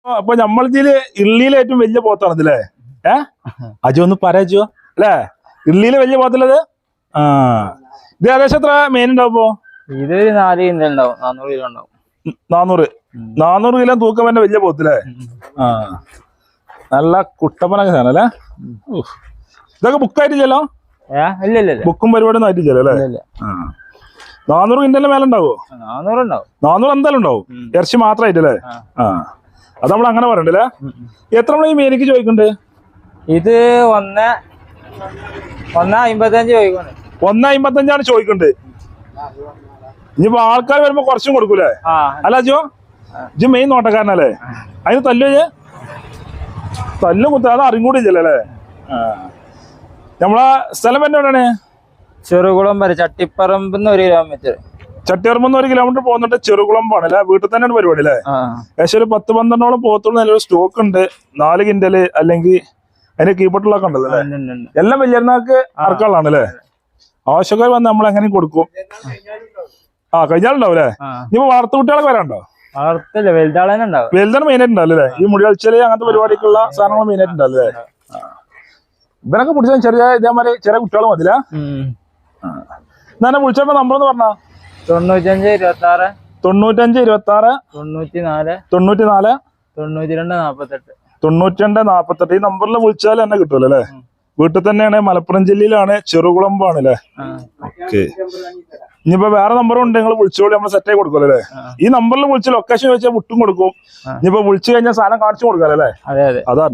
അപ്പൊ നമ്മളിതില് ഇള്ളിയിലെ ഏറ്റവും വലിയ പോത്താണത് അല്ലേ? അജു ഒന്ന് പറയാ അല്ലേ? ഇള്ളിയിലെ വലിയ പോത്തല്ലത്. ആ ഇത് ഏകദേശം എത്ര മീൻ ഉണ്ടാവും ഇപ്പൊ? ഇത് 4 കിലോ ഉണ്ടാവും, 400 കിലോ ഉണ്ടാവും. 400 കിലോ തൂക്കം തന്നെ വലിയ പോത്തില്ലേ? ആ നല്ല കുട്ടപ്പനൊക്കെ സാധനം അല്ലേ? ഇതൊക്കെ ബുക്കായിട്ടില്ലല്ലോ? ഇല്ല ബുക്കും പരിപാടിയൊന്നും ആയിട്ടില്ലല്ലോ അല്ലേ? 400 കിന്റെ മേലെ ഉണ്ടാവോ? 400 ഉണ്ടാവും. 400 എന്തായാലും ഉണ്ടാവും. ഇറച്ചി മാത്രമായിട്ടല്ലേ? ആ അത് നമ്മൾ അങ്ങനെ പറയണ്ടല്ലേ? എത്ര മണി ഈ മീനിക്ക് ചോദിക്കണ്ട്? ഇത് 1.55 ചോദിക്കണേ. 1.55 ചോദിക്കണ്ട്. ഇനിയിപ്പോ ആൾക്കാർ വരുമ്പോ കുറച്ചും കൊടുക്കൂലേ? അല്ല അജോ ഇജ് മെയിൻ നോട്ടക്കാരനല്ലേ? അതിന് തല്ലും കുത്താതെ അറിഞ്ഞൂടില്ലല്ലേ? നമ്മളെ സ്ഥലം എവിടെയാണ്? ചെറുകുളം വരെ ചട്ടിപ്പറമ്പ് 1 കിലോമീറ്റർ. ചട്ടിയറമ്പ് 1 കിലോമീറ്റർ പോകുന്നുണ്ട്. ചെറുകുളമ്പാണ് അല്ലെ? വീട്ടിൽ തന്നെയാണ് പരിപാടി അല്ലേ? ഏകദേശം ഒരു 10-12 പോത്തുള്ള നല്ലൊരു സ്റ്റോക്ക് ഉണ്ട്. 4 കിൻഡല് അല്ലെങ്കിൽ അതിന്റെ കീപ്പട്ടുള്ളൊക്കെ ഉണ്ടല്ലോ അല്ലേ? എല്ലാം വലിയനാൾക്ക് ആർക്കാളാണ് അല്ലേ? ആവശ്യക്കാർ വന്ന് നമ്മൾ എങ്ങനെ കൊടുക്കും? കഴിഞ്ഞാലുണ്ടാവും അല്ലേ? ഇനിയിപ്പോ വളർത്തു കുട്ടികളൊക്കെ വരാണ്ടോ? വലുതാണ് മെയിനായിട്ട് ഉണ്ടാവും അല്ലേ? ഈ മുടി കളിച്ചാല് അങ്ങനത്തെ പരിപാടിക്കുള്ള സാധനങ്ങൾ മെയിനായിട്ട് ഉണ്ടാവും അല്ലേ? ഇവനൊക്കെ പിടിച്ചാൽ ചെറിയ ഇതേമാതിരി ചെറിയ കുട്ടികൾ മതില്ല. എന്നാ വിളിച്ചോണ്ട നമ്പർ എന്ന് പറഞ്ഞാ 95 26 95 26 94 94 92 48 92 48. ഈ നമ്പറിൽ വിളിച്ചാൽ എന്നെ കിട്ടുമല്ലോ അല്ലേ? വീട്ടിൽ തന്നെയാണ്, മലപ്പുറം ജില്ലയിലാണ്, ചെറുകുളമ്പാണ് അല്ലേ? ഓക്കെ. ഇനിയിപ്പോ വേറെ നമ്പറും ഉണ്ട്, നിങ്ങൾ വിളിച്ചോളി, നമ്മൾ സെറ്റ് ആയി കൊടുക്കുമല്ലോ അല്ലേ? ഈ നമ്പറിൽ വിളിച്ച് ലൊക്കേഷൻ ചോദിച്ചാൽ വിട്ടും കൊടുക്കും. ഇനിയിപ്പോ വിളിച്ചു കഴിഞ്ഞാൽ സാധനം കാണിച്ചു കൊടുക്കാല്ലേ? അതാണ്.